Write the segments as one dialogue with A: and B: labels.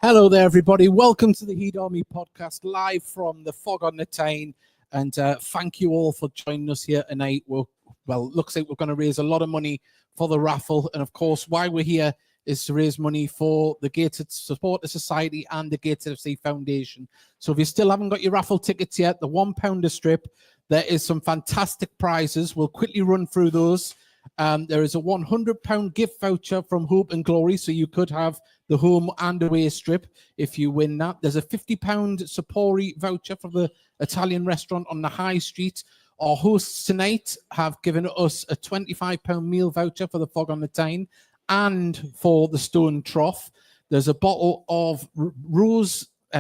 A: Hello there, everybody. Welcome to the Heat Army podcast, live from the Fog on the Tyne. And thank you all for joining us here tonight. Well, looks like we're going to raise a lot of money for the raffle. And of course, why we're here is to raise money for the Gateshead Supporters Society and the Gateshead FC Foundation. So if you still haven't got your raffle tickets yet, the £1 a strip, there is some fantastic prizes. We'll quickly run through those. There is a £100 gift voucher from Hope and Glory, so you could have the home and away strip if you win that. There's a £50 Sapori voucher for the Italian restaurant on the High Street. Our hosts tonight have given us a £25 meal voucher for the Fog on the Tyne and for the Stone Trough. There's a bottle of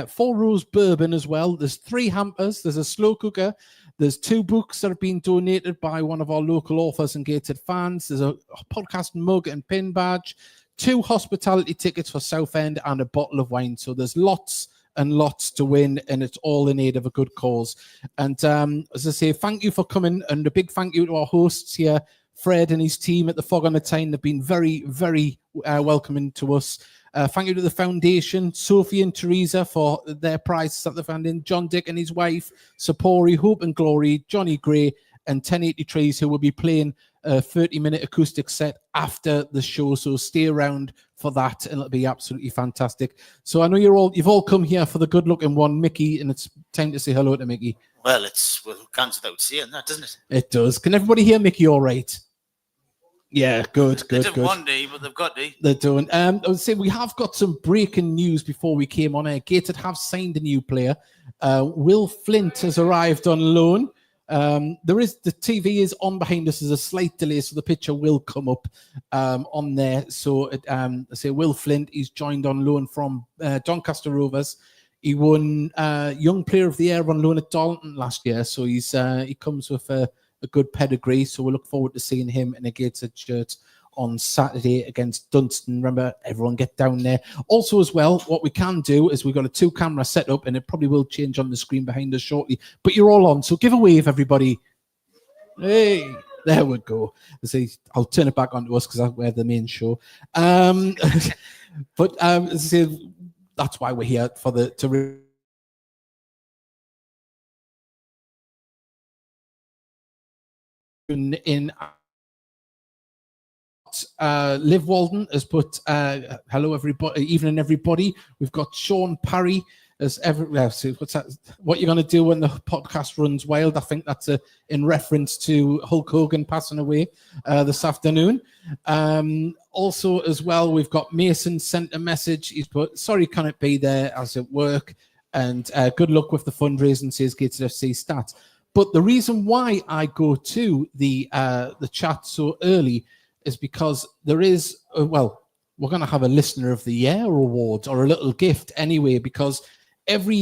A: Four Rose bourbon as well. There's 3 hampers. There's a slow cooker. There's 2 books that have been donated by one of our local authors and Gateshead fans. There's a podcast mug and pin badge, 2 hospitality tickets for Southend, and a bottle of wine. So there's lots and lots to win, and it's all in aid of a good cause. And as I say, thank you for coming, and a big thank you to our hosts here, Fred and his team at the Fog on the Tyne. They've been very, very welcoming to us. Thank you to the foundation, Sophie and Teresa, for their prizes that they found in, John Dick and his wife, Sapori, Hope and Glory, Johnny Gray, and 1080 Trees, who will be playing a 30-minute acoustic set after the show. So stay around for that, and it'll be absolutely fantastic. So I know you've all come here for the good-looking one, Mickey, and it's time to say hello to Mickey.
B: Well, who can't without seeing that, doesn't it?
A: It does. Can everybody hear Mickey all right? Yeah, good.
B: They did one day, but they've got to.
A: They're doing. I would say we have got some breaking news before we came on air. Gateshead have signed a new player. Will Flint has arrived on loan. The TV is on behind us. There's a slight delay, so the picture will come up on there. So I say Will Flint, he's joined on loan from Doncaster Rovers. He won Young Player of the Year on loan at Darlington last year, so he comes with a good pedigree. So we look forward to seeing him in a Gateshead shirt on Saturday against Dunstan. Remember, everyone get down there. Also as well, what we can do is we've got a 2-camera setup, and it probably will change on the screen behind us shortly, but you're all on, so give a wave, everybody. Hey, there we go. I'll turn it back onto us because we're the main show. But that's why we're here, in Liv Walden has put hello everybody, evening everybody. We've got Sean Parry as what's that? What you're going to do when the podcast runs wild? I think that's in reference to Hulk Hogan passing away this afternoon. Also as well, we've got Mason sent a message. He's put, sorry can't it be there as at work, and good luck with the fundraising, says Gateshead FC stats. But the reason why I go to the chat so early is because there is, we're going to have a Listener of the Year award, or a little gift anyway, because every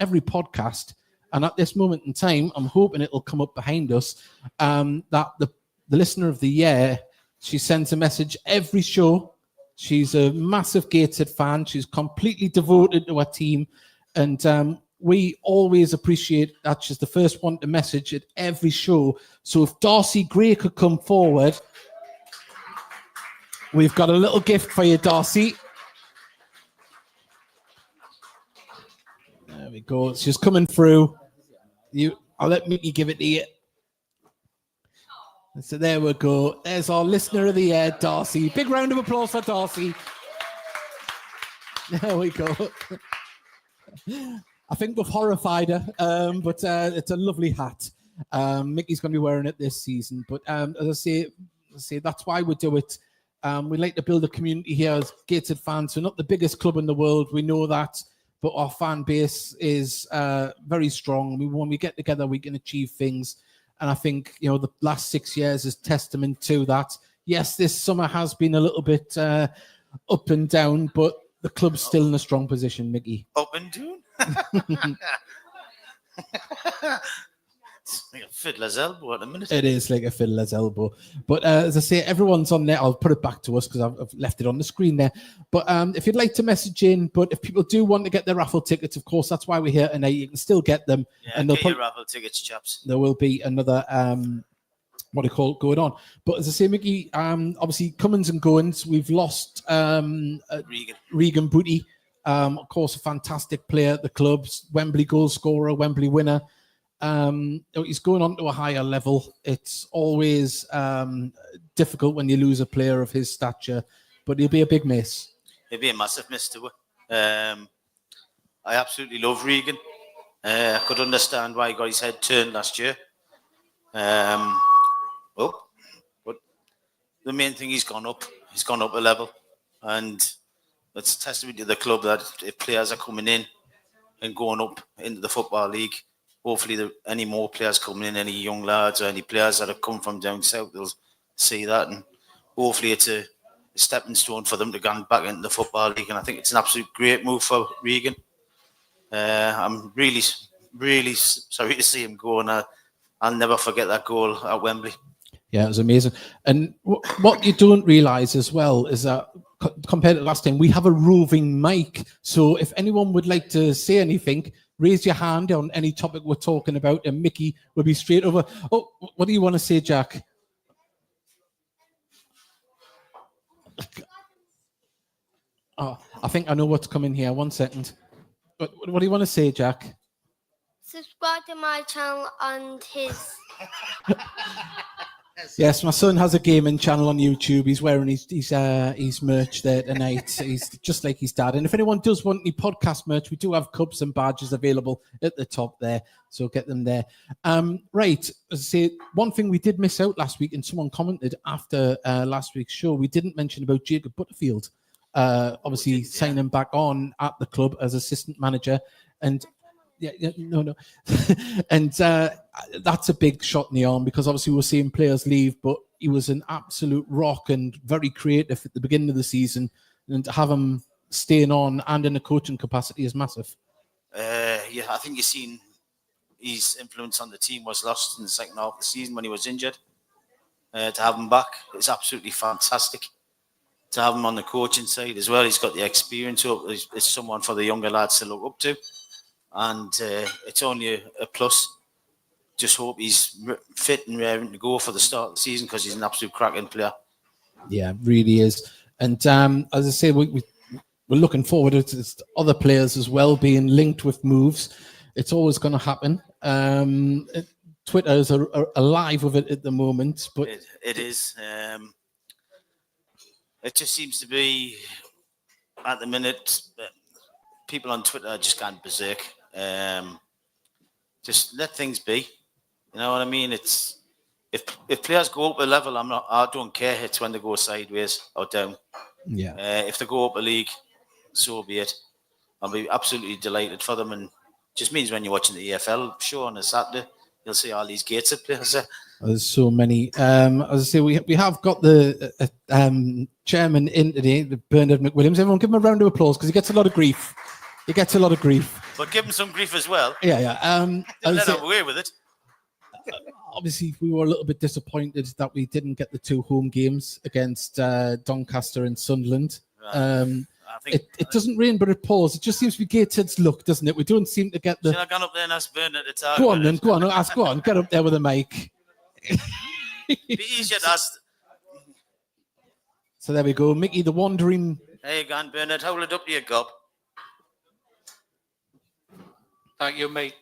A: podcast, and at this moment in time, I'm hoping it'll come up behind us, that the Listener of the Year, she sends a message every show. She's a massive Gateshead fan. She's completely devoted to her team, and we always appreciate that she's the first one to message at every show. So if Darcy Gray could come forward, we've got a little gift for you, Darcy. There we go. She's coming through. I'll let Mickey give it to you. So there we go. There's our Listener of the Year, Darcy. Big round of applause for Darcy. There we go. I think we've horrified her, but it's a lovely hat. Mickey's going to be wearing it this season. But as I say, that's why we do it. We like to build a community here as Gateshead fans. We're not the biggest club in the world. We know that. But our fan base is very strong. When we get together, we can achieve things. And I think, the last 6 years is testament to that. Yes, this summer has been a little bit up and down, but the club's still in a strong position, Mickey.
B: Up and down? It's like a fiddler's elbow at the minute.
A: It is like a fiddler's elbow. But as I say, everyone's on there. I'll put it back to us because I've left it on the screen there. But if you'd like to message in, but if people do want to get their raffle tickets, of course, that's why we're here tonight. You can still get them.
B: Yeah,
A: and
B: get your raffle tickets, chaps.
A: There will be another what do you call it, going on. But as I say, Mickey, obviously comings and goings. We've lost Regan Booty, of course, a fantastic player at the clubs, Wembley goal scorer, Wembley winner. He's going on to a higher level. It's always difficult when you lose a player of his stature, but he'll be a big miss.
B: He'll be a massive miss to her. I absolutely love Regan. I could understand why he got his head turned last year. But the main thing, he's gone up. He's gone up a level, and it's a testament to the club that if players are coming in and going up into the football league, hopefully any more players coming in, any young lads or any players that have come from down south, they'll see that, and hopefully it's a stepping stone for them to go back into the football league. And I think it's an absolute great move for Regan. I'm really, really sorry to see him go, and I'll never forget that goal at Wembley.
A: Yeah, it was amazing. And what you don't realise as well is that compared to last time, we have a roving mic. So if anyone would like to say anything, raise your hand on any topic we're talking about, and Mickey will be straight over. Oh, what do you want to say, Jack? Oh, I think I know what's coming here. 1 second. What do you want to say, Jack?
C: Subscribe to my channel and his.
A: Yes, my son has a gaming channel on YouTube. He's wearing his merch there tonight. He's just like his dad. And if anyone does want any podcast merch, we do have cups and badges available at the top there. So get them there. Right. As I say, one thing we did miss out last week, and someone commented after last week's show, we didn't mention about Jacob Butterfield. Obviously signing back on at the club as assistant manager. And no. And that's a big shot in the arm, because obviously we're seeing players leave, but he was an absolute rock and very creative at the beginning of the season. And to have him staying on and in a coaching capacity is massive.
B: Yeah, I think you've seen his influence on the team was lost in the second half of the season when he was injured. To have him back is absolutely fantastic. To have him on the coaching side as well, he's got the experience. It's someone for the younger lads to look up to. And it's only a plus. Just hope he's fit and raring to go for the start of the season, because he's an absolute cracking player. Yeah,
A: really is. And as I say, we're looking forward to other players as well being linked with moves. It's always going to happen. Twitter is alive with it at the moment. But
B: it is. It just seems to be, at the minute, people on Twitter are just going berserk. Just let things be. You know what I mean? It's if players go up a level, I don't care. It's when they go sideways or down.
A: Yeah.
B: If they go up a league, so be it. I'll be absolutely delighted for them. And it just means when you're watching the EFL show on a Saturday, you'll see all these Gateshead players there.
A: There's so many. As I say, we have got the chairman in today, Bernard McWilliams. Everyone give him a round of applause, because he gets a lot of grief.
B: But give him some grief as well.
A: Yeah.
B: Let him away with it.
A: Obviously, we were a little bit disappointed that we didn't get the 2 home games against Doncaster and Sunderland.
B: Right.
A: It doesn't rain, but it pours. It just seems to be Gateshead's luck, doesn't it? We don't seem to get the...
B: Should I go up there and ask Bernard to talk?
A: Go on. Get up there with a mic.
B: Be easier to ask.
A: So there we go. Mickey, the wandering...
B: There you go, Bernard. Hold it up to your gob.
D: Thank you, mate.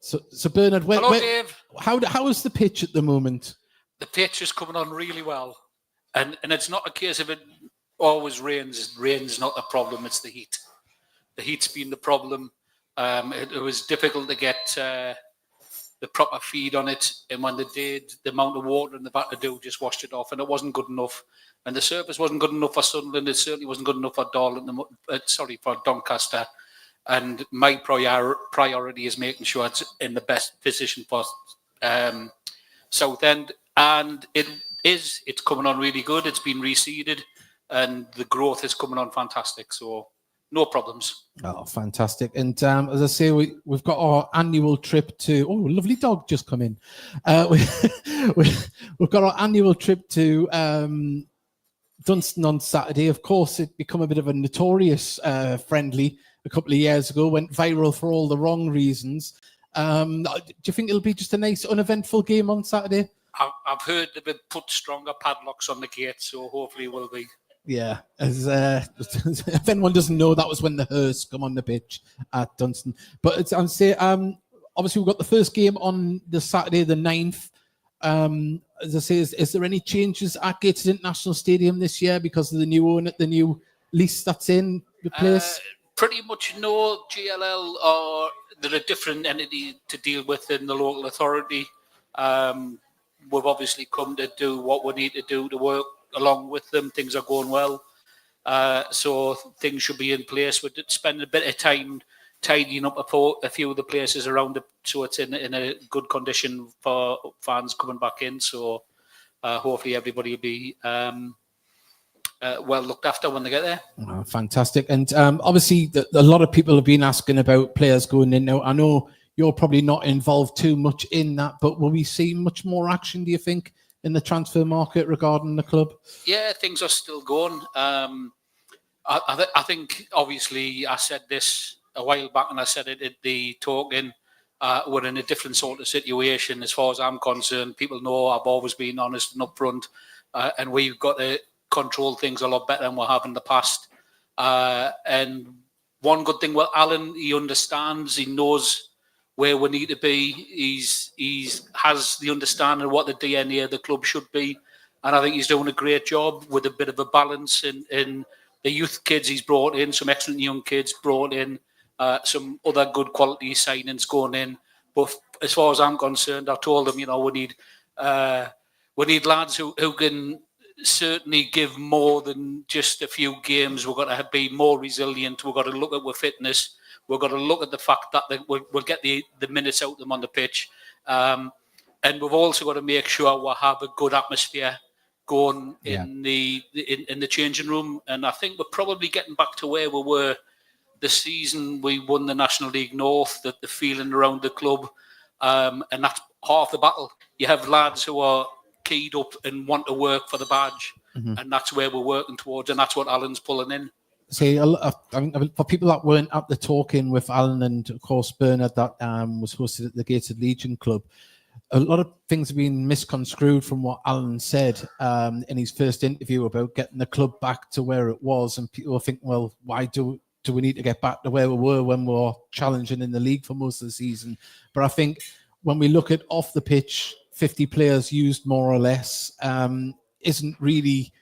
A: So Bernard,
D: hello, Dave.
A: How is the pitch at the moment?
D: The pitch is coming on really well, and it's not a case of it always rains. Rain's not the problem; it's the heat. The heat's been the problem. It was difficult to get the proper feed on it, and when they did, the amount of water in the back to do just washed it off, and it wasn't good enough. And the surface wasn't good enough for Sunderland. It certainly wasn't good enough for for Doncaster. And my priority is making sure it's in the best position for Southend. And it's coming on really good. It's been reseeded, and the growth is coming on fantastic. So no problems.
A: Oh, fantastic. And as I say, we've got our annual trip to... Oh, lovely dog just come in. We've got our annual trip to Dunstan on Saturday. Of course, it become a bit of a notorious friendly a couple of years ago, went viral for all the wrong reasons. Do you think it'll be just a nice, uneventful game on Saturday?
D: I've heard they've been put stronger padlocks on the gate, so hopefully it will be.
A: Yeah, as if anyone doesn't know, that was when the hearse come on the pitch at Dunstan. But it's, I'd say, obviously we've got the first game on the Saturday, the 9th. As I say, is there any changes at Gateshead International Stadium this year because of the new owner, the new lease that's in the place?
D: Pretty much no. GLL or they're a different entity to deal with in the local authority. We've obviously come to do what we need to do to work along with them. Things are going well. So things should be in place. We're spending a bit of time tidying up a few of the places around it so it's in a good condition for fans coming back in. So hopefully everybody will be well looked after when they get there.
A: Oh, fantastic. And obviously a lot of people have been asking about players going in now. I know you're probably not involved too much in that, but will we see much more action, do you think, in the transfer market regarding the club?
D: Yeah, things are still going. I think, obviously, I said this a while back and I said it at the talking. We're in a different sort of situation as far as I'm concerned. People know I've always been honest and upfront, and we've got to control things a lot better than we have in the past. And one good thing with Alan, he understands, he knows where we need to be. He has the understanding of what the DNA of the club should be. And I think he's doing a great job with a bit of a balance in the youth kids he's brought in, some excellent young kids brought in, some other good quality signings going in. But as far as I'm concerned, I told them, we need lads who can certainly give more than just a few games. We've got to be more resilient. We've got to look at our fitness. We've got to look at the fact that we'll get the minutes out of them on the pitch. And we've also got to make sure we have a good atmosphere going in the changing room. And I think we're probably getting back to where we were the season we won the National League North, the feeling around the club. And that's half the battle. You have lads who are keyed up and want to work for the badge. Mm-hmm. And that's where we're working towards. And that's what Alan's pulling in.
A: See, I mean, for people that weren't at the talking with Alan and, of course, Bernard, that was hosted at the Gateshead Legion Club, a lot of things have been misconstrued from what Alan said in his first interview about getting the club back to where it was. And people think, well, why do we need to get back to where we were when we were challenging in the league for most of the season? But I think when we look at off the pitch, 50 players used more or less isn't really...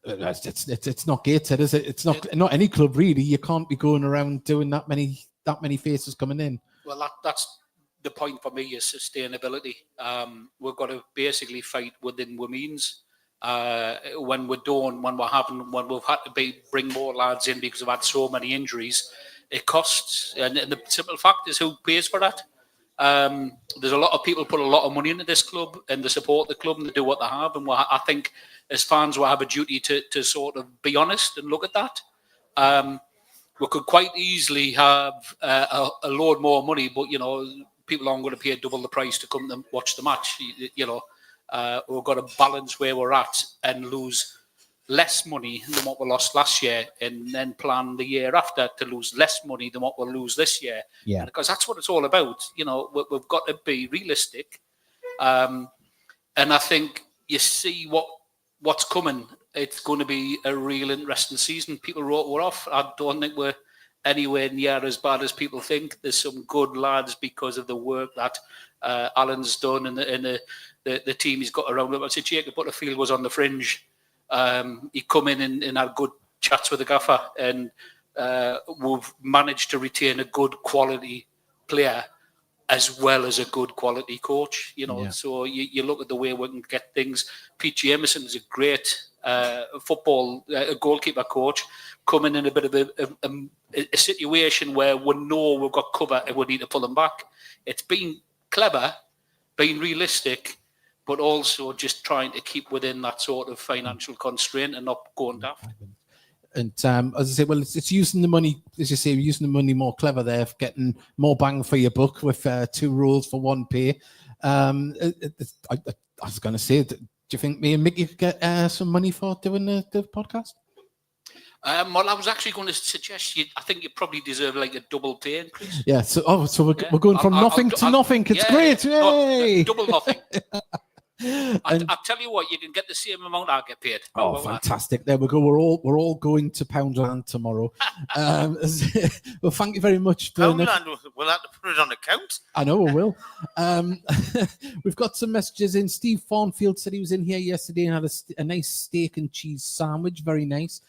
A: It's not Gateshead, is it? It's not any club really. You can't be going around doing that many faces coming in.
D: Well, that's the point for me is sustainability. We've got to basically fight within our means. When we've had to bring more lads in because we've had so many injuries, it costs. And the simple fact is, who pays for that? There's a lot of people put a lot of money into this club and they support the club and they do what they have. And I think as fans, we have a duty to sort of be honest and look at that. We could quite easily have a load more money, but, people aren't going to pay double the price to come and watch the match. We've got to balance where we're at and lose less money than what we lost last year and then plan the year after to lose less money than what we'll lose this year. Yeah. Because that's what it's all about. We've got to be realistic. And I think you see what's coming. It's going to be a real interesting season. People wrote we're off. I don't think we're anywhere near as bad as people think. There's some good lads because of the work that Alan's done and the team he's got around him. I said Jacob Butterfield was on the fringe. He come in and had good chats with the gaffer, and we've managed to retain a good quality player as well as a good quality coach. So you look at the way we can get things. Pete Emerson is a great goalkeeper coach, coming in a bit of a situation where we know we've got cover and we need to pull them back. It's been clever, being realistic, but also just trying to keep within that sort of financial constraint and not going daft.
A: And as I say, well, it's using the money, as you say, using the money more clever there, getting more bang for your buck with 2 rules for 1 pay. I was going to say, do you think me and Mickey could get some money for doing the podcast?
D: Well, I was actually going to suggest I think you probably deserve like a double pay increase.
A: Yeah. So we're going from nothing to nothing. It's great. Yay!
D: Double nothing.
A: And
D: I'll tell you what, you can get the same amount I get paid.
A: oh, fantastic! There we go. We're all going to Poundland tomorrow. Well, thank you very much, Bernard.
B: Poundland, we'll have to put it on account.
A: I know we will. We've got some messages in. Steve Farnfield said he was in here yesterday and had a nice steak and cheese sandwich. Very nice.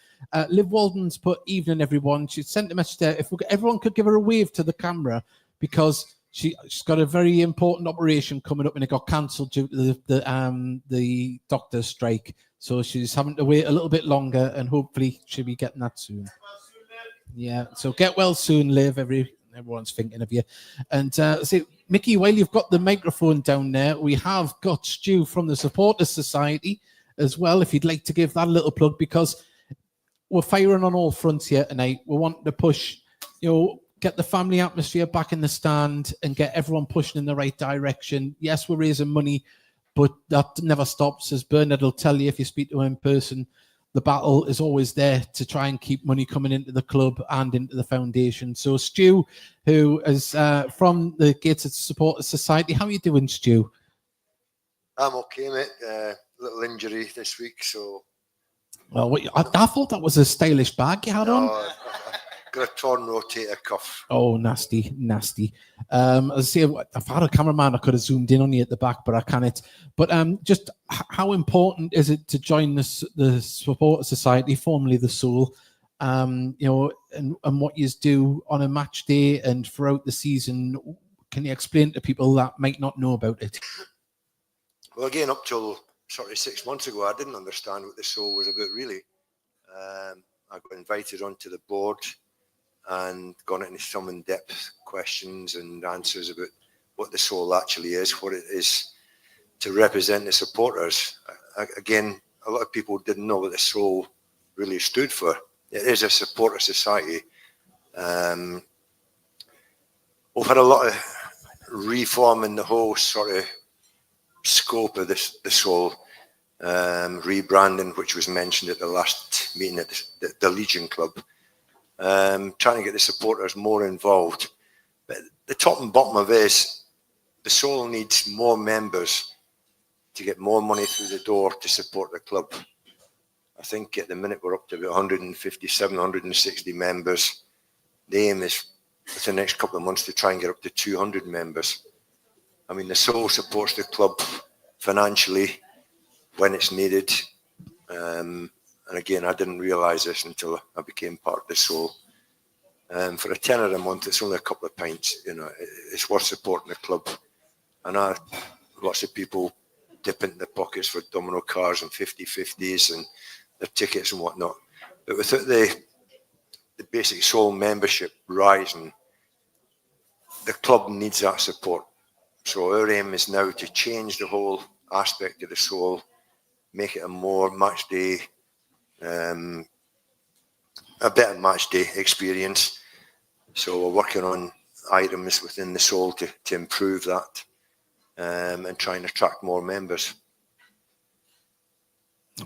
A: Liv Walden's put, evening, everyone. She sent a message there. If everyone could give her a wave to the camera, because she's got a very important operation coming up and it got cancelled due to the doctor's strike. So she's having to wait a little bit longer and hopefully she'll be getting that soon. Yeah, so get well soon, Liv. Everyone's thinking of you. And Mickey, while you've got the microphone down there, we have got Stu from the Supporters Society as well, if you'd like to give that a little plug, because we're firing on all fronts here tonight. We want to push, get the family atmosphere back in the stand and get everyone pushing in the right direction. Yes, we're raising money, but that never stops. As Bernard will tell you if you speak to him in person, the battle is always there to try and keep money coming into the club and into the foundation. So Stu, who is from the Gateshead Supporters Society, how are you doing, Stu?
E: I'm okay, mate. Little injury this week, so...
A: Well, I thought that was a stylish bag you had on.
E: Got a torn rotator cuff.
A: Oh, nasty. As I say, if I had a cameraman, I could have zoomed in on you at the back, but I can't. But just how important is it to join the Supporter Society, formerly the Soul, and what you do on a match day and throughout the season? Can you explain to people that might not know about it?
E: Well, again, up till sort of 6 months ago, I didn't understand what the Soul was about, really. I got invited onto the board and gone into some in-depth questions and answers about what the Soul actually is, what it is to represent the supporters. Again, a lot of people didn't know what the Soul really stood for. It is a supporter society. We've had a lot of reform in the whole sort of scope of the Soul, rebranding, which was mentioned at the last meeting at the Legion Club. Trying to get the supporters more involved. But the top and bottom of it is the Soul needs more members to get more money through the door to support the club. I think at the minute we're up to about 157, 160 members. The aim is for the next couple of months to try and get up to 200 members. I mean, the Soul supports the club financially when it's needed. And again, I didn't realise this until I became part of the Soul. For a tenner a month, it's only a couple of pints. It's worth supporting the club. And lots of people dip into their pockets for domino cars and 50/50s and their tickets and whatnot. But without the basic Soul membership rising, the club needs that support. So our aim is now to change the whole aspect of the Soul, make it a more match day, a better match day experience. So we're working on items within the Soul to improve that, and try and attract more members.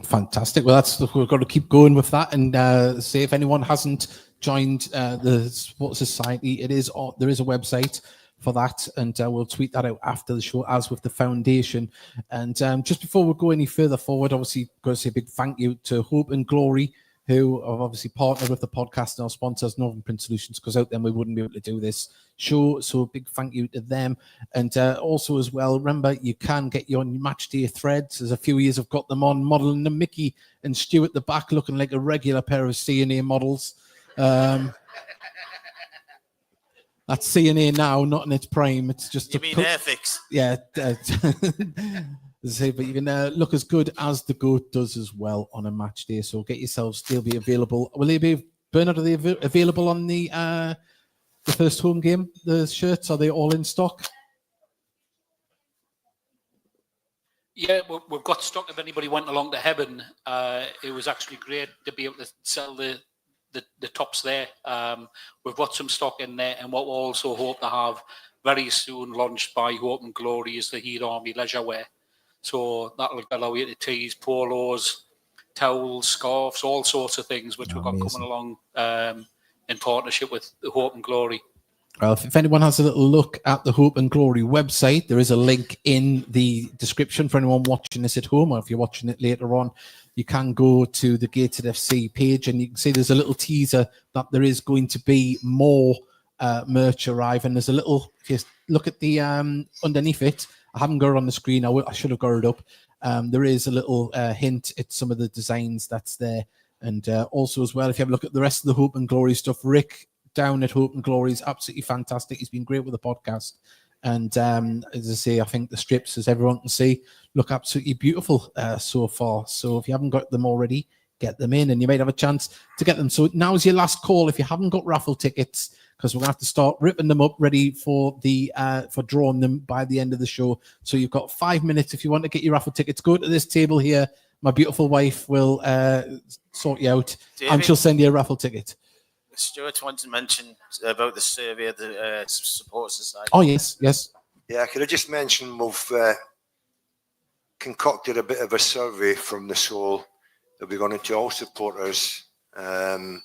E: Fantastic.
A: Well, we've got to keep going with that. And say if anyone hasn't joined the Sports Society, there is a website for that, and we'll tweet that out after the show, as with the foundation. And just before we go any further forward, obviously got to say a big thank you to Hope and Glory, who have obviously partnered with the podcast and our sponsors, Northern Print Solutions, because without them we wouldn't be able to do this show. So a big thank you to them. And also as well, remember, you can get your match day threads. There's a few years I've got them on, modelling them. Mickey and Stu at the back looking like a regular pair of CNA models. That's CNA now, not in its prime. It's just
B: you mean Airfix?
A: Yeah. But you can look as good as the GOAT does as well on a match day. So get yourselves. They'll be available. Will they be, Bernard? Are they available on the first home game? The shirts, are they all in stock?
D: Yeah, we've got stock. If anybody went along to Heaven, it was actually great to be able to sell the tops there. We've got some stock in there, and what we also hope to have very soon launched by Hope and Glory is the Heat Army leisure wear. So that'll allow you to tease polos, towels, scarves, all sorts of things, which we've got
A: Amazing.
D: coming along in partnership with the Hope and Glory.
A: Well, if anyone has a little look at the Hope and Glory website, there is a link in the description for anyone watching this at home, or if you're watching it later on, you can go to the Gateshead FC page and you can see there's a little teaser that there is going to be more merch arriving. There's a little, if you look at the underneath it, I haven't got it on the screen. I should have got it up. There is a little hint at some of the designs that's there. And also as well, if you have a look at the rest of the Hope and Glory stuff, Rick down at Hope and Glory is absolutely fantastic. He's been great with the podcast. And as I say, I think the strips, as everyone can see, look absolutely beautiful so far. So if you haven't got them already, get them in and you might have a chance to get them. So now's your last call if you haven't got raffle tickets, because we're going to have to start ripping them up ready for the for drawing them by the end of the show. So you've got 5 minutes if you want to get your raffle tickets. Go to this table here. My beautiful wife will sort you out,
B: David,
A: and she'll send you a raffle ticket.
B: Stuart wanted to mention about the survey of the Supporters Society.
A: Oh, yes, yes.
E: Yeah, could I just mention we've concocted a bit of a survey from the Soul that we're going to all supporters. I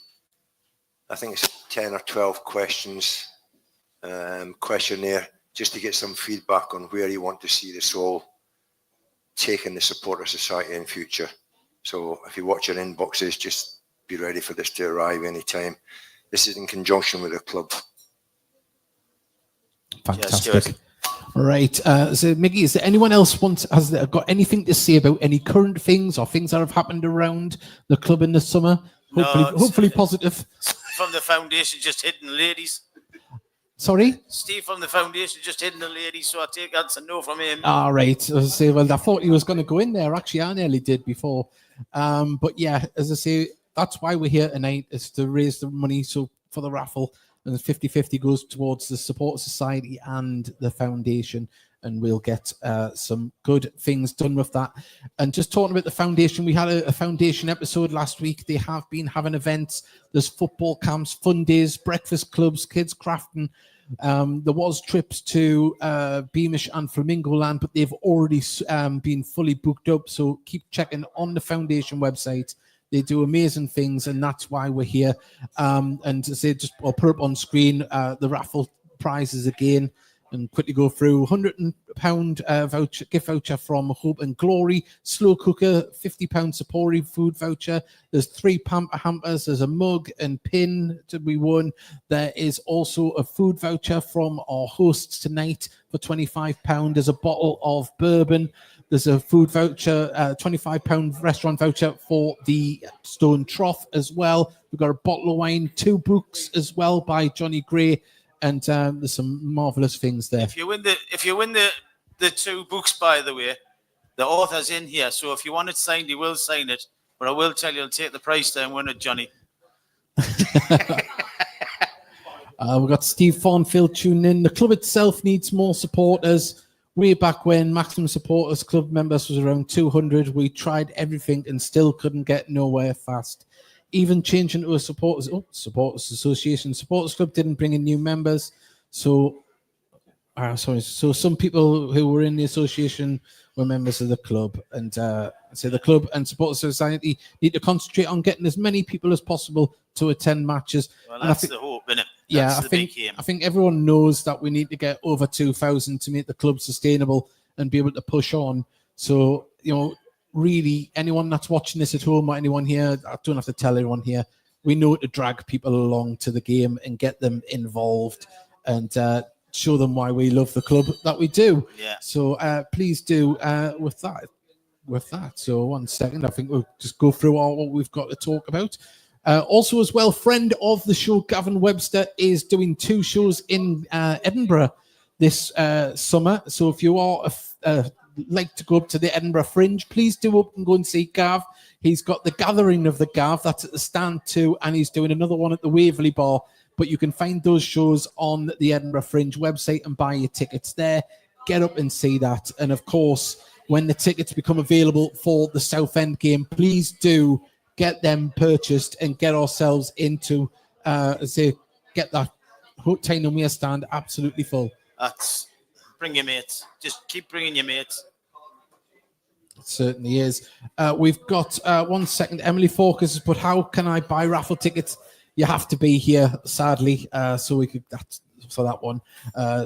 E: think it's 10 or 12 questions, questionnaire, just to get some feedback on where you want to see the Soul taking the Supporter Society in future. So if you watch your inboxes, just be ready for this to arrive anytime. This is in conjunction with the club.
A: Fantastic. Right. So, Mickey, is there anyone else has got anything to say about any current things or things that have happened around the club in the summer? Hopefully positive.
B: From the foundation, just hitting the ladies.
A: Sorry?
B: Steve from the foundation just hitting the ladies, so I take that's a no from him.
A: All right. As I say, well, I thought he was going to go in there. Actually, I nearly did before. But yeah, as I say, that's why we're here tonight, is to raise the money for the raffle. And the 50-50 goes towards the Supporters Society and the foundation. And we'll get some good things done with that. And just talking about the foundation, we had a foundation episode last week. They have been having events. There's football camps, fun days, breakfast clubs, kids crafting. There was trips to Beamish and Flamingo Land, but they've already been fully booked up. So keep checking on the foundation website. They do amazing things, and that's why we're here. And to say, I'll put up on screen the raffle prizes again, and quickly go through. £100 gift voucher from Hope and Glory, slow cooker, £50 Sapori food voucher. There's 3 pamper hampers. There's a mug and pin to be won. There is also a food voucher from our hosts tonight for £25. There's a bottle of bourbon. There's a food voucher, £25 restaurant voucher for the Stone Trough as well. We've got a bottle of wine, 2 books as well by Johnny Gray. And there's some marvelous things there.
B: If you win the 2 books, by the way, the author's in here. So if you want it signed, he will sign it. But I will tell you, I'll take the price down, win it, Johnny.
A: We've got Steve Thornfield tuning in. The club itself needs more supporters. Way back when Maximum Supporters Club members was around 200, we tried everything and still couldn't get nowhere fast. Even changing to a supporters association. Supporters Club didn't bring in new members. So some people who were in the association were members of the club. And so the club and Supporters Society need to concentrate on getting as many people as possible to attend matches.
B: Well, that's the hope, isn't it?
A: Yeah, I think everyone knows that we need to get over 2,000 to make the club sustainable and be able to push on. So, really, anyone that's watching this at home or anyone here, I don't have to tell everyone here, we know to drag people along to the game and get them involved and show them why we love the club that we do.
B: Yeah.
A: So please do with that. So 1 second, I think we'll just go through what we've got to talk about. Also as well, friend of the show, Gavin Webster, is doing 2 shows in Edinburgh this summer. So if you are like to go up to the Edinburgh Fringe, please do up and go and see Gav. He's got the Gathering of the Gav, that's at the Stand 2, and he's doing another one at the Waverley Bar. But you can find those shows on the Edinburgh Fringe website and buy your tickets there. Get up and see that. And of course, when the tickets become available for the Southend game, please do get them purchased and get ourselves into, get that Tyne stand absolutely full.
B: Bring your mates. Just keep bringing your mates.
A: It certainly is. We've got 1 second. Emily Focus, but how can I buy raffle tickets? You have to be here, sadly. So we could for that one.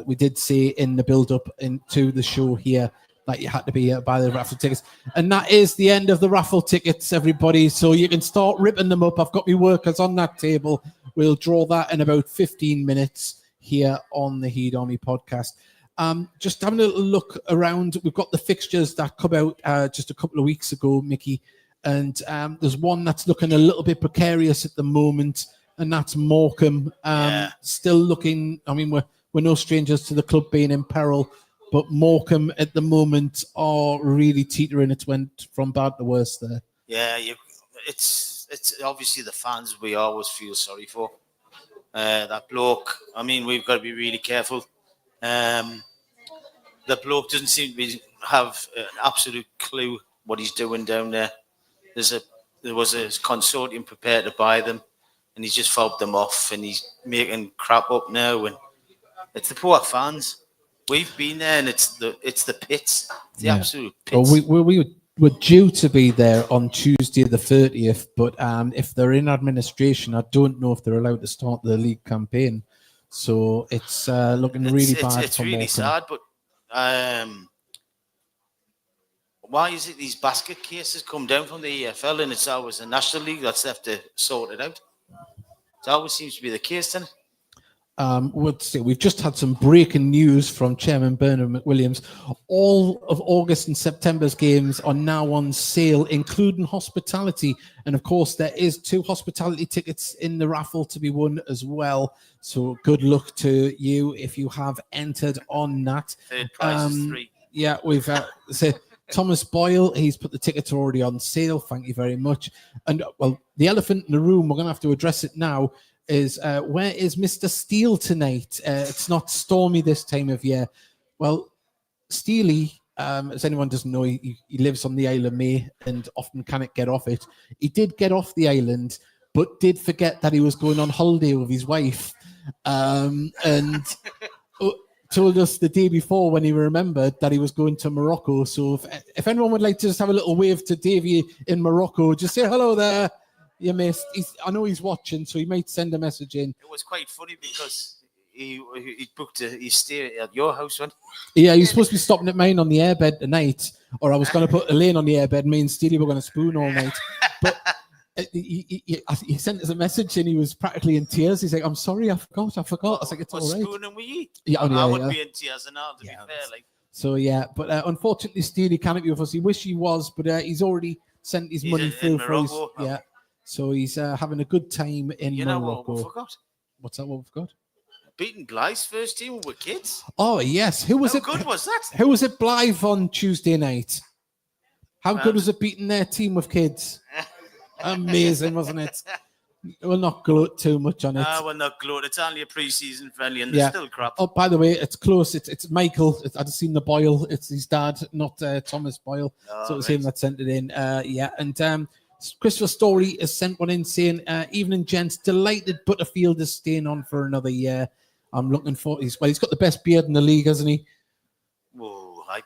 A: We did say in the build-up into the show here that you had to be here to buy the raffle tickets, and that is the end of the raffle tickets, everybody. So you can start ripping them up. I've got my workers on that table. We'll draw that in about 15 minutes here on the Heed Army podcast. Just having a little look around. We've got the fixtures that come out just a couple of weeks ago, Mickey, and there's one that's looking a little bit precarious at the moment, and that's Morecambe. Still looking. I mean, we're no strangers to the club being in peril, but Morecambe at the moment are really teetering. It's went from bad to worse there.
B: Yeah, it's obviously the fans we always feel sorry for. That bloke. I mean, we've got to be really careful. The bloke doesn't seem to have an absolute clue what he's doing down there. There was a consortium prepared to buy them, and he's just fobbed them off, and he's making crap up now. And it's the poor fans. We've been there, and it's the pits, the absolute pits.
A: Well, we were due to be there on Tuesday the 30th, but if they're in administration, I don't know if they're allowed to start the league campaign. So it's looking really bad.
B: It's really sad, but why is it these basket cases come down from the EFL and it's always the National League that's left to sort it out? It always seems to be the case, then.
A: We've just had some breaking news from Chairman Bernard McWilliams. All of August and September's games are now on sale, including hospitality. And of course, there is 2 hospitality tickets in the raffle to be won as well. So good luck to you if you have entered on that.
B: Third prize is 3.
A: Yeah, we've Thomas Boyle, he's put the tickets already on sale. Thank you very much. And well, the elephant in the room, we're going to have to address it now, is where is Mr. Steele tonight? It's not stormy this time of year. Well, Steely, as anyone doesn't know, he lives on the Isle of May and often cannot get off it. He did get off the island, but did forget that he was going on holiday with his wife, and told us the day before when he remembered that he was going to Morocco. So if anyone would like to just have a little wave to Davey in Morocco, just say hello there. You missed. I know he's watching, so he might send a message in.
B: It was quite funny because he booked his stay at your house, wasn't
A: he? Yeah, he was supposed to be stopping at mine on the airbed tonight, or I was going to put Elaine on the airbed. Me and Steely were going to spoon all night. But he sent us a message and he was practically in tears. He's like, "I'm sorry, I forgot." I was like, "It's all right."
B: Spooning we eat.
A: Yeah,
B: I would be in tears and all, to be fair. Like.
A: So yeah, but unfortunately, Steely can't be with us. He wish he was, but he's already sent his money through for his. Yeah. So he's having a good time in Morocco.
B: You know what we forgot?
A: What's that? What we forgot?
B: Beating Blythe's first team with kids.
A: Oh yes, who was it?
B: How good was that?
A: Who was it? Blythe on Tuesday night. How good was it beating their team with kids? Amazing, wasn't it? We'll not gloat too much on it.
B: We'll not gloat. It's only a pre-season friendly, and they're still crap.
A: Oh, by the way, it's close. It's Michael. I just seen the Boyle. It's his dad, not Thomas Boyle. So it was him that sent it in. And. Christopher Story has sent one in saying, "Evening, gents. Delighted Butterfield is staying on for another year. I'm looking for. He's got the best beard in the league, hasn't he?"
B: Well, I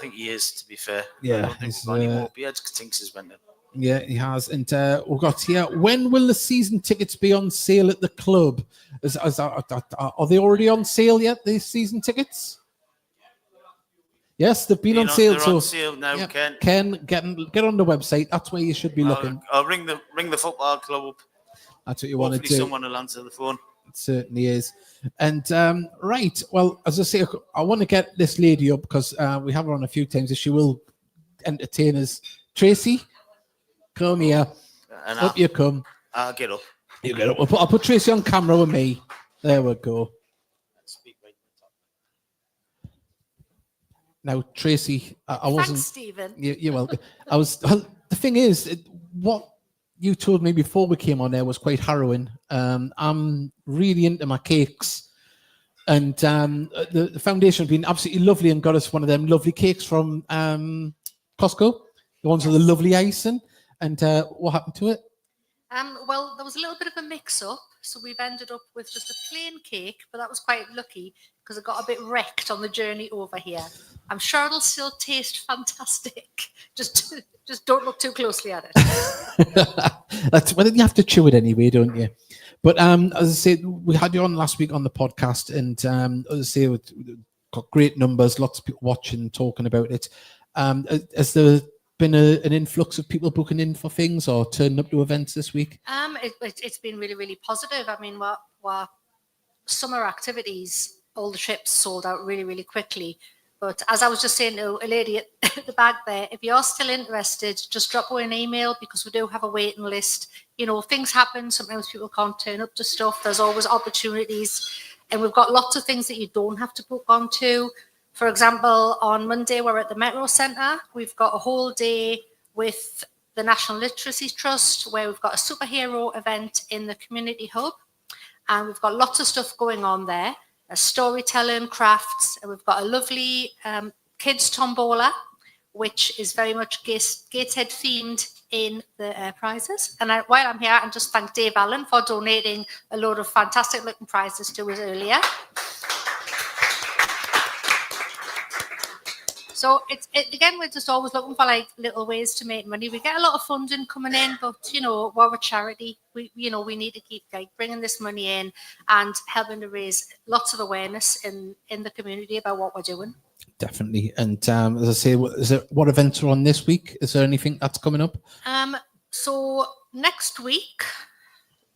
B: think he is. To be fair,
A: yeah.
B: I don't think we've got any more beards. Tinks has went in.
A: Yeah, he has. And we've got here. When will the season tickets be on sale at the club? Are they already on sale yet? These season tickets? Yes, they've been on sale.
B: They're on sale now, yeah.
A: Ken, get on the website. That's where you should be looking.
B: I'll ring the football club up.
A: That's what you want to do.
B: Someone will answer the phone.
A: It certainly is. And right, well, as I say, I want to get this lady up because we have her on a few times. She will entertain us. Tracy, come here. And up you come.
B: I'll get up.
A: You get up. I'll put Tracy on camera with me. There we go. Now, Tracy, I wasn't.
F: Thanks, Stephen.
A: You're welcome. The thing is, what you told me before we came on there was quite harrowing. I'm really into my cakes, and the foundation has been absolutely lovely and got us one of them lovely cakes from Costco, the ones with the lovely icing. And what happened to it?
F: Well, there was a little bit of a mix-up, so we've ended up with just a plain cake, but that was quite lucky because it got a bit wrecked on the journey over here. I'm sure it'll still taste fantastic. Just don't look too closely at it.
A: Well, you have to chew it anyway, don't you? But as I said, we had you on last week on the podcast, and as I say, we've got great numbers, lots of people watching, talking about it. Has there been an influx of people booking in for things or turning up to events this week?
F: It's been really, really positive. I mean, what summer activities, all the trips sold out really, really quickly. But as I was just saying to a lady at the back there, if you're still interested, just drop away an email because we do have a waiting list. You know, things happen. Sometimes people can't turn up to stuff. There's always opportunities. And we've got lots of things that you don't have to book onto. For example, on Monday, we're at the Metro Centre. We've got a whole day with the National Literacy Trust where we've got a superhero event in the community hub. And we've got lots of stuff going on there. Storytelling, crafts, and we've got a lovely kids tombola, which is very much Gateshead themed in the prizes. And while I'm here, I can just thank Dave Allen for donating a load of fantastic looking prizes to us earlier. So again, we're just always looking for like little ways to make money. We get a lot of funding coming in, but you know, we're a charity. We need to keep like bringing this money in and helping to raise lots of awareness in the community about what we're doing.
A: Definitely. And as I say, what events are on this week? Is there anything that's coming up?
F: So next week,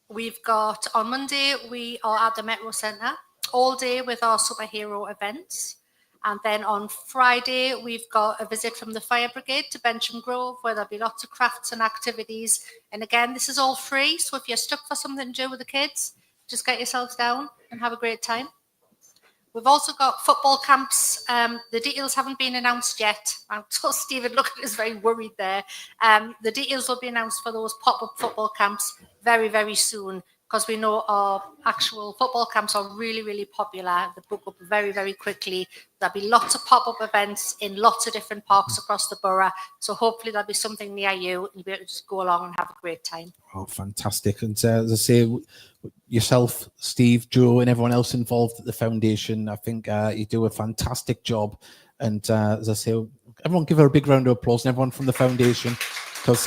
F: we've got on Monday, we are at the Metro Centre all day with our superhero events. And then on Friday, we've got a visit from the Fire Brigade to Bensham Grove, where there'll be lots of crafts and activities. And again, this is all free. So if you're stuck for something to do with the kids, just get yourselves down and have a great time. We've also got football camps. The details haven't been announced yet. I saw Stephen looking is very worried there. The details will be announced for those pop-up football camps very, very soon, because we know our actual football camps are really, really popular. They book up very, very quickly. There'll be lots of pop-up events in lots of different parks across the borough. So hopefully there'll be something near you and you'll be able to just go along and have a great time.
A: Oh, fantastic. And as I say, yourself, Steve, Joe, and everyone else involved at the foundation, I think you do a fantastic job. And as I say, everyone give her a big round of applause, and everyone from the foundation, because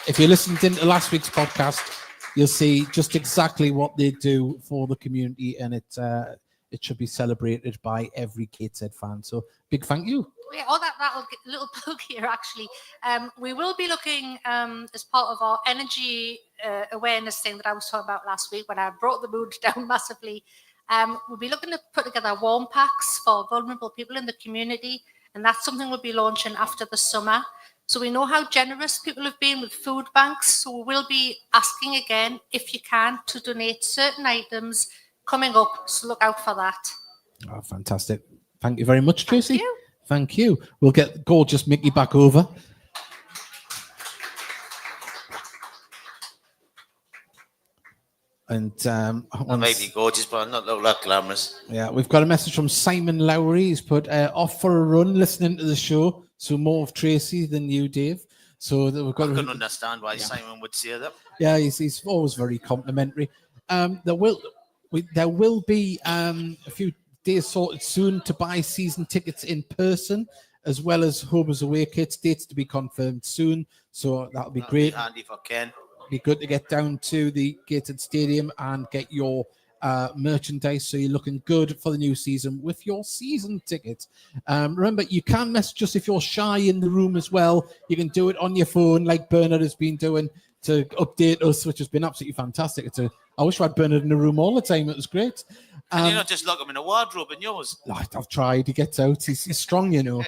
A: if you listened into last week's podcast, you'll see just exactly what they do for the community, and it should be celebrated by every Gateshead fan. So big thank you.
F: Yeah, that'll get a little plug here actually. We will be looking as part of our energy awareness thing that I was talking about last week when I brought the mood down massively. We'll be looking to put together warm packs for vulnerable people in the community, and that's something we'll be launching after the summer. So we know how generous people have been with food banks. So we'll be asking again, if you can, to donate certain items coming up. So look out for that.
A: Oh, fantastic. Thank you very much, Tracy.
F: Thank you.
A: Thank you. We'll get gorgeous Mickey back over. And
B: I may be gorgeous, but I'm not look that glamorous.
A: Yeah, we've got a message from Simon Lowry. He's put off for a run listening to the show. So more of Tracy than you, Dave. So that we've got.
B: I couldn't understand why Simon would say that.
A: Yeah, he's always very complimentary. There will be a few days sorted soon to buy season tickets in person, as well as home as away kits. Dates to be confirmed soon. So that'll be great.
B: Be handy for Ken.
A: Be good to get down to the Gateshead Stadium and get your merchandise, so you're looking good for the new season with your season ticket. Remember, you can message us if you're shy in the room as well. You can do it on your phone like Bernard has been doing to update us, which has been absolutely fantastic. I wish I had Bernard in the room all the time. It was great.
B: Can you not just lock him in a wardrobe in yours?
A: I've tried. He gets out. He's strong, you know.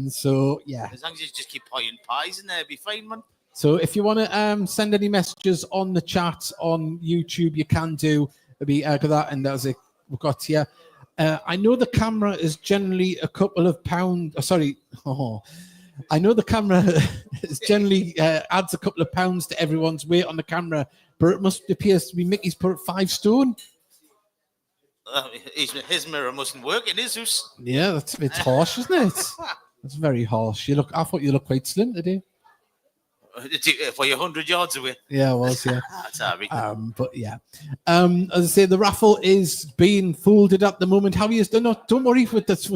A: So yeah,
B: as long as you just keep putting pies in there, it'll be fine, man.
A: So if you want to send any messages on the chat on YouTube, you can do. It'll be that, and there's we've got here. I know the camera is generally a couple of pounds. I know the camera is generally adds a couple of pounds to everyone's weight on the camera, but it must appear to be Mickey's put 5 stone.
B: His mirror mustn't work in his house.
A: Yeah, that's a bit harsh, isn't it? That's very harsh. I thought you looked quite slim today.
B: For you 100 yards away.
A: Yeah, it was, yeah.
B: That's Harry.
A: But yeah, as I say, the raffle is being folded at the moment. How are you? Don't worry with this.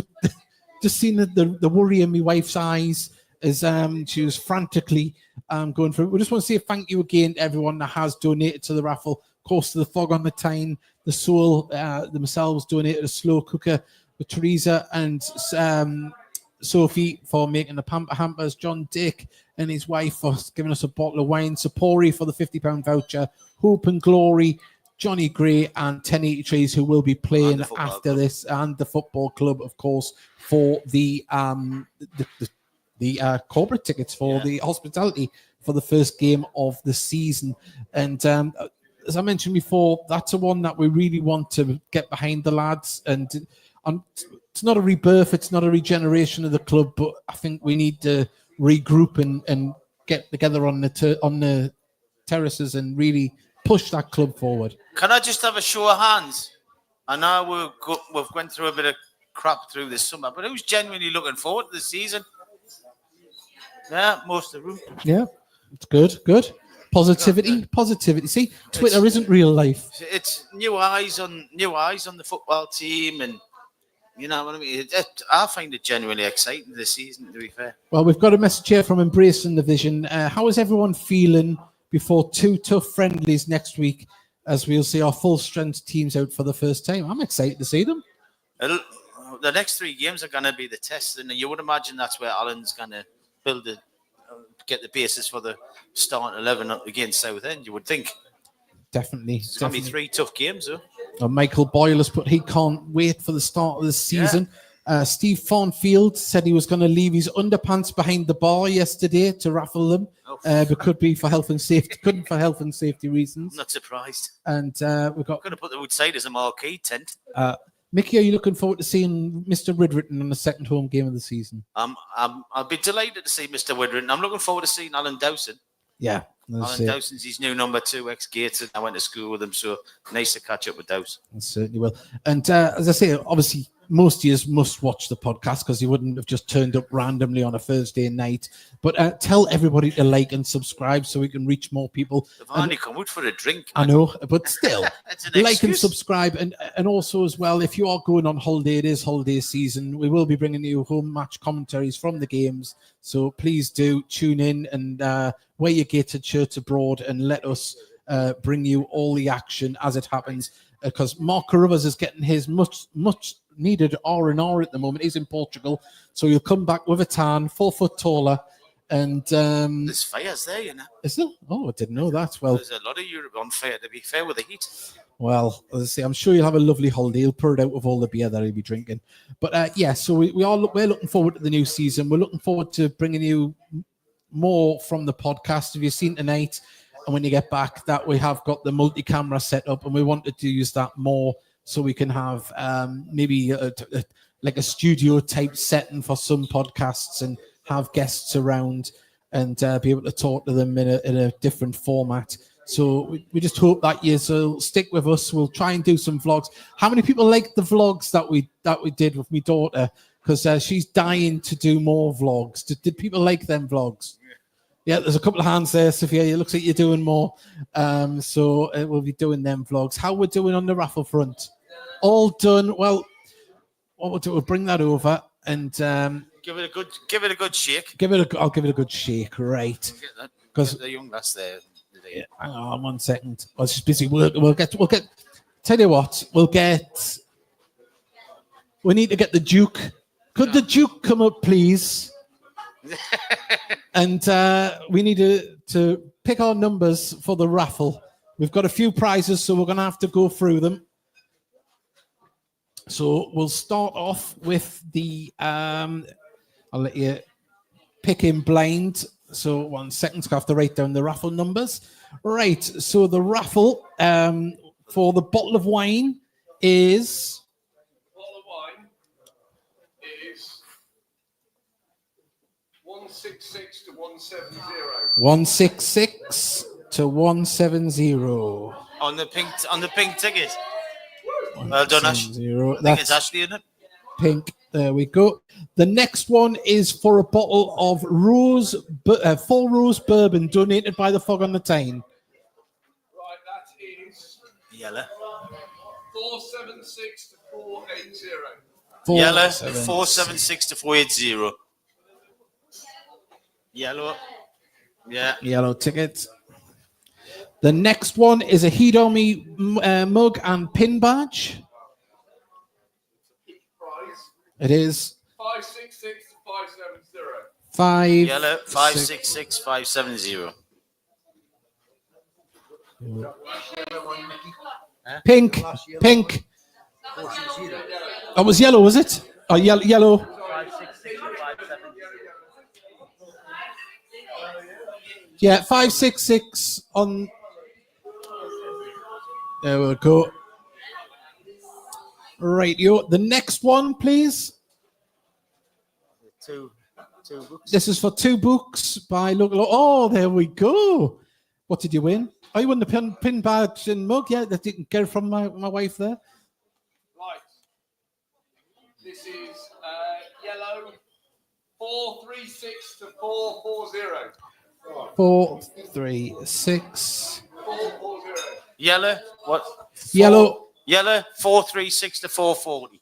A: Just seeing the worry in my wife's eyes as she was frantically going through. We just want to say thank you again to everyone that has donated to the raffle. Of course, to the Fog on the Tyne, the Soul, themselves donated a slow cooker with Teresa and Sophie for making the pamper hampers, John Dick and his wife for giving us a bottle of wine, Sapori for the £50 voucher, Hope and Glory, Johnny Gray and 1083s who will be playing after this, and the football club, of course, for the corporate tickets for the hospitality for the first game of the season. And as I mentioned before, that's a one that we really want to get behind the lads. And it's not a rebirth, it's not a regeneration of the club, but I think we need to regroup and get together on the terraces and really push that club forward.
B: Can I just have a show of hands? I know we've went through a bit of crap through this summer, but who's genuinely looking forward to the season? Yeah, most of them.
A: Yeah, it's good. Positivity. See, Twitter isn't real life.
B: It's new eyes on the football team, and you know what I mean. I find it genuinely exciting this season, to be fair.
A: Well, we've got a message here from Embracing the Vision. How is everyone feeling before 2 tough friendlies next week, as we'll see our full strength teams out for the first time? I'm excited to see them.
B: The next 3 games are going to be the test, and you would imagine that's where Alan's going to get the basis for the starting 11 against Southend, you would think.
A: Definitely.
B: It's going to be 3 tough games, though.
A: Michael Boyle has put he can't wait for the start of the season. Yeah. Steve Farnfield said he was going to leave his underpants behind the bar yesterday to raffle them, but couldn't for health and safety reasons.
B: I'm not surprised.
A: And we've got
B: going to put the outside as a marquee tent.
A: Mickey, are you looking forward to seeing Mr. Widritton on the second home game of the season?
B: I'll be delighted to see Mr. Widritton. I'm looking forward to seeing Alan Dowson.
A: Yeah.
B: Alan Dowson's his new number 2, ex-Gateshead. I went to school with him, so nice to catch up with Dowson.
A: I certainly will. And as I say, obviously, most of you must watch the podcast because you wouldn't have just turned up randomly on a Thursday night. But tell everybody to like and subscribe so we can reach more people.
B: They've only come out for a drink.
A: I know, but still, like
B: excuse.
A: and subscribe. And also as well, if you are going on holiday, it is holiday season. We will be bringing you home match commentaries from the games. So please do tune in and wear your Gateshead shirts abroad and let us bring you all the action as it happens. Because Mark Carruthers is getting his much needed R&R at the moment. He's in Portugal, so he'll come back with a tan, 4 foot taller, and
B: there's fires there, you know.
A: Is there? Oh, I didn't know that. Well,
B: there's a lot of Europe on fire. To be fair with the heat.
A: Well, as I say, I'm sure you'll have a lovely holiday. He'll pour it out with all the beer that he'll be drinking. But so we're looking forward to the new season. We're looking forward to bringing you more from the podcast. Have you seen tonight? And when you get back, that we have got the multi-camera set up, and we wanted to use that more so we can have maybe like a studio type setting for some podcasts and have guests around and be able to talk to them in a different format. So we just hope that you'll stick with us. We'll try and do some vlogs. How many people like the vlogs that we did with my daughter? Because she's dying to do more vlogs. Did people like them vlogs? Yeah, there's a couple of hands there, Sophia. It looks like you're doing more. So we'll be doing them vlogs. How we're doing on the raffle front? All done. Well, what we'll do, we'll bring that over and
B: give it a good shake.
A: I'll give it a good shake, right?
B: Because the young lass there.
A: Yeah, hang on 1 second. I was just busy work. We'll get. Tell you what, we need to get the Duke. Could the Duke come up, please? And we need to pick our numbers for the raffle. We've got a few prizes, so we're going to have to go through them. So we'll start off with the... I'll let you pick in blind. So 1 second, so I have to write down the raffle numbers. Right, so the raffle for the bottle of wine is...
G: 166 to 170.
A: 166 to 170.
B: On the pink ticket. Well done, Ash. I think it's Ashley, isn't it?
A: Pink. There we go. The next one is for a bottle of full rose bourbon donated by the Fog on the Tyne.
G: Right, that is
B: Yellow.
G: 476 to 480.
B: Yellow. 476 to 480. Yellow. Yeah.
A: Yellow ticket. The next one is a Heat Army mug and pin badge.
G: Price
A: It is
G: 566 to 570.
A: 5.
B: Yellow. 566 570.
A: Pink. Pink. Oh, it was yellow, was it? Oh, yellow.
B: 566 570.
A: Yeah, 566 on. There we go. Right, the next one, please.
B: Two books.
A: This is for 2 books by local. Oh, there we go. What did you win? Oh, you won the pin badge and mug. Yeah, that you can get from my wife there.
G: Right. This is yellow 436 to 440.
A: 436.
G: 440.
B: Yellow. What?
A: Yellow.
B: Yellow. 436 to 440.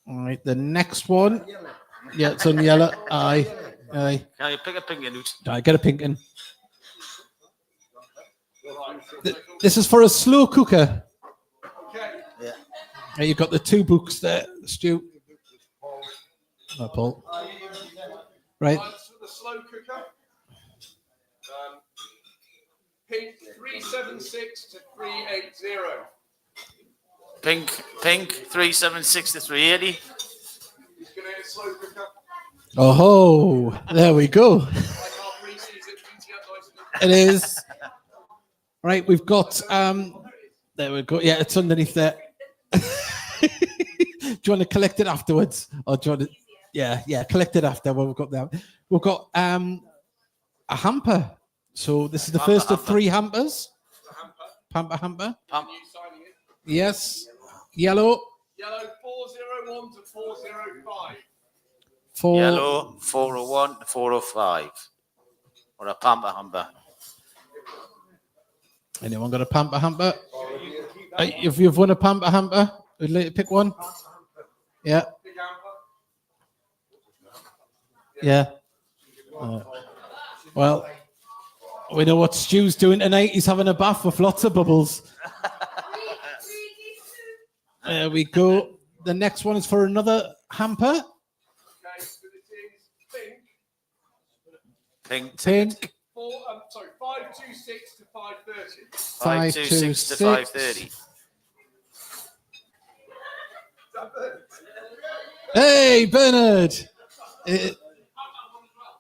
A: All right, the next one. Yeah, it's on yellow. Aye.
B: Can you pick a pink and
A: I get a pink one. This is for a slow cooker.
G: Okay.
A: Yeah, you've got the 2 books there, Stu. Oh, Paul. Right.
G: That's for the slow cooker. Pink 376 to 380.
B: Pink 376 to 380.
G: He's going to get a slow cooker.
A: Oh, there we go.
G: I can't pre-season it.
A: It is. Right, we've got there we go. Yeah, it's underneath there. Do you want to collect it afterwards? Or do you want to collect it after what we've got there. We've got a hamper. So this is the first of 3 hampers. Hamper.
G: You signing it?
A: Yes. Yellow.
G: Yellow 401 to 405.
B: Yellow 401 to 405. Or a pamper hamper.
A: Anyone got a pamper hamper? If you've won a pamper hamper, would you like to pick one? Yeah.
G: Big hamper.
A: Yeah. Well, we know what Stu's doing tonight. He's having a bath with lots of bubbles. There we go. The next one is for another hamper.
G: Okay, so this is pink.
A: Pink.
G: 526 to 530.
B: 526 to 530.
A: Hey, Bernard.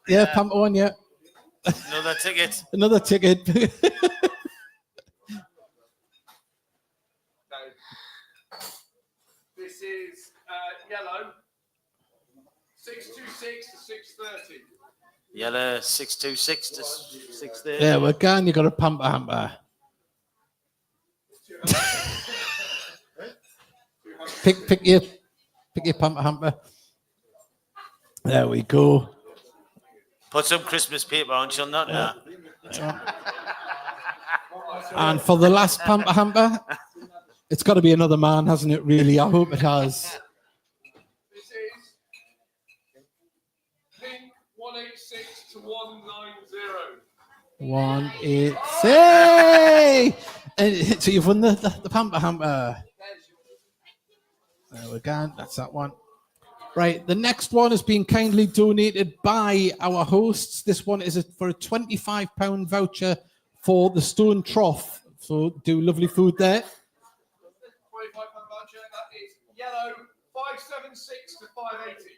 A: Yeah, pamper one, yeah.
B: Another ticket.
A: Another ticket.
G: This is yellow 626 to 630.
B: Yellow 626 to 630.
A: There we go. And you got a pamper hamper. pick your pamper hamper. There we go.
B: Put some Christmas paper on, shall not? Yeah.
A: And for the last pamper hamper, it's got to be another man, hasn't it? Really, I hope it has.
G: This is pink 186 to 190.
A: 186. And so you've won the pamper hamper. There we go. That's that one. Right, the next one has been kindly donated by our hosts. This one is for a £25 voucher for the Stone Trough. So do lovely food there.
G: £25 voucher. That is yellow 576 to 580.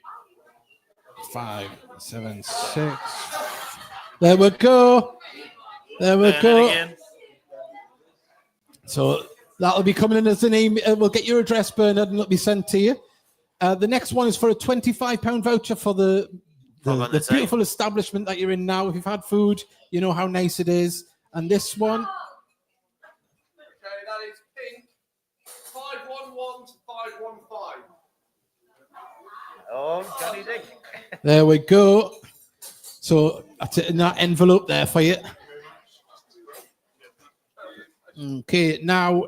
A: 576. There we go. There we go. So that'll be coming in as an email. We'll get your address, Bernard, and it'll be sent to you. The next one is for a £25 voucher for the beautiful establishment that you're in now. If you've had food, you know how nice it is. And this one.
G: Okay, that is pink 511 to 515.
B: Oh, Johnny Dick.
A: There we go. So that's it in that envelope there for you. Okay, now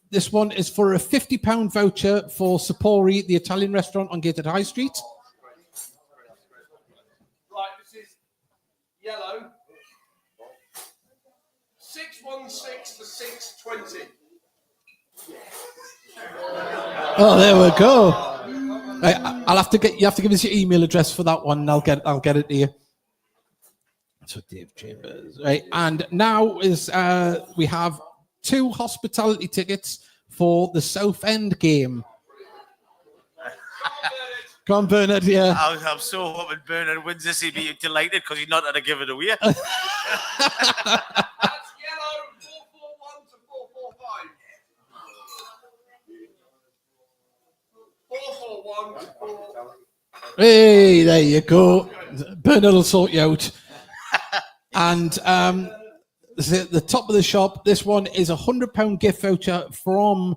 A: this one is for a £50 voucher for Sapori, the Italian restaurant on Gateshead High Street.
G: Right, this is yellow. 616 to 620.
A: Oh, there we go. Right, I'll have to get you have to give us your email address for that one, and I'll get it to you. So Dave Chambers, right? And now is we have 2 hospitality tickets for the Southend game. Come on, Bernard, yeah.
B: I'm so hoping Bernard wins this. He'd be delighted because he's not going to give it away.
G: That's yellow 441 to 445. 441 to 445.
A: Hey, there you go. Bernard will sort you out. And the top of the shop, this one is a £100 gift voucher from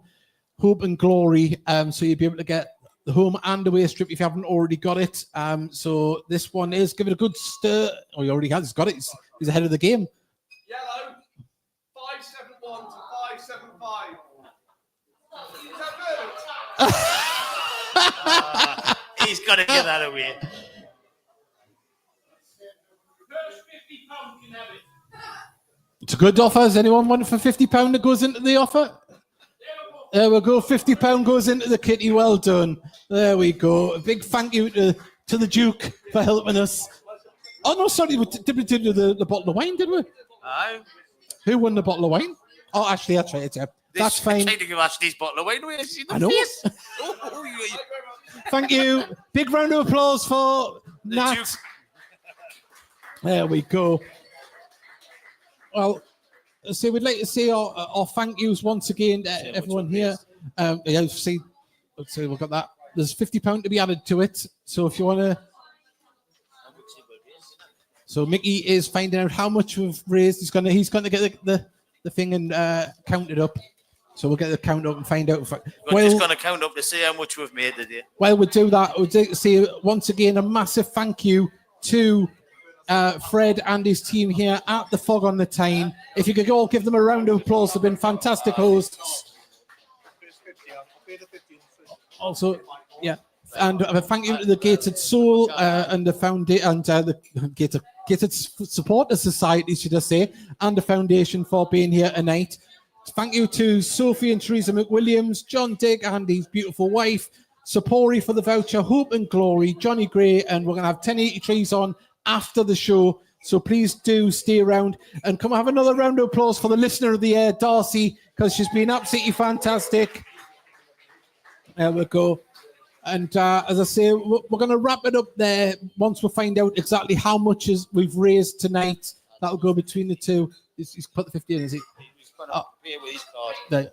A: Hope and Glory. So you'll be able to get the home and away strip if you haven't already got it. So this one is, give it a good stir. Oh, he already has. He's got it. He's ahead of the game.
G: Yellow 571 to 575. Is that Bernard?
B: He's got to get that away.
G: First £50 can have it.
A: It's a good offer. Has anyone want for £50 that goes into the offer? There we go. £50 goes into the kitty. Well done. There we go. A big thank you to the Duke for helping us. Oh, no, sorry. Did we do the bottle of wine, did we?
B: Aye.
A: Who won the bottle of wine? Oh, Ashley, that's right. That's fine.
B: Trying to give Ashley's bottle away.
A: I know. Thank you. Big round of applause for Nat.
B: Duke.
A: There we go. Well, so we'd like to say our thank yous once again to everyone here. Yeah, see, we've got that. There's £50 to be added to it. So if you want to... So Mickey is finding out how much we've raised. He's gonna get the thing and count it up. So we'll get the count up and find out.
B: We're just going to count up to see how much we've made today.
A: Well, we'll do that. We'll say once again a massive thank you to Fred and his team here at the Fog on the Tyne. If you could all give them a round of applause, they've been fantastic hosts. Also, yeah, and a thank you to the Gated Soul and the Foundation and the Gated Supporters Society, should I say, and the Foundation for being here tonight. Thank you to Sophie and Teresa McWilliams, John Digg and his beautiful wife, Sapori for the voucher, Hope and Glory, Johnny Gray, and we're going to have 1083s on after the show. So please do stay around and come have another round of applause for the listener of the year, Darcy, because she's been absolutely fantastic. There we go. And as I say, we're going to wrap it up there once we find out exactly how much we've raised tonight. That'll go between the two. He's put the 50 in, is he?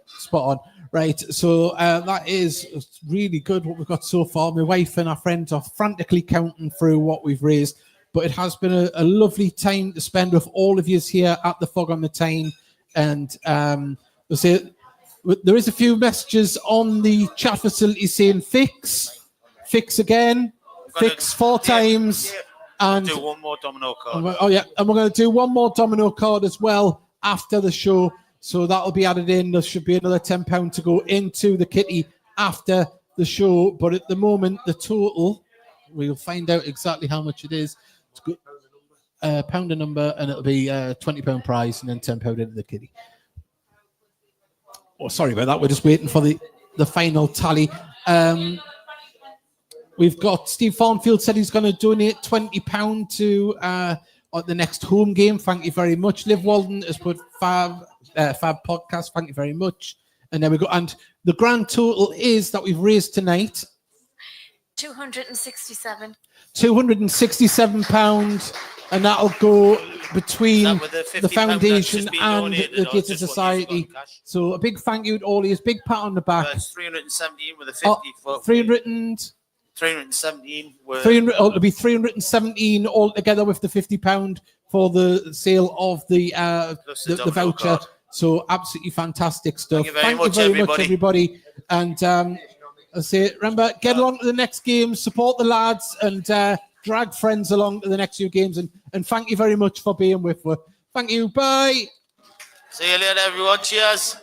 A: Spot on. Right, so that is really good what we've got so far. My wife and our friends are frantically counting through what we've raised, but it has been a lovely time to spend with all of you here at the Fog on the Tyne. And we'll say there is a few messages on the chat facility saying fix again, fix 4 times. And
B: do one more domino card.
A: Oh yeah, and we're going to do one more domino card as well after the show. So that'll be added in. There should be another £10 to go into the kitty after the show. But at the moment, the total, we'll find out exactly how much it is. It's good. Pound a number, and it'll be £20 prize and then £10 into the kitty. Oh, sorry about that. We're just waiting for the final tally. We've got Steve Farnfield said he's going to donate £20 to the next home game. Thank you very much. Liv Walden has put Fab Podcast. Thank you very much. And there we go. And the grand total is that we've raised tonight
H: 267.
A: £267, and that'll go between the foundation and the Gated Society. So a big thank you to all of you. Big pat on the back.
B: It's 317 with a 50 foot. 317 with...
A: it'll be 317 all together with the £50 for the sale of the voucher. So absolutely fantastic stuff.
B: Thank you very much,
A: everybody. And I say, remember, get along to the next game, support the lads, and drag friends along to the next few games. And thank you very much for being with us. Thank you. Bye.
B: See you later, everyone. Cheers.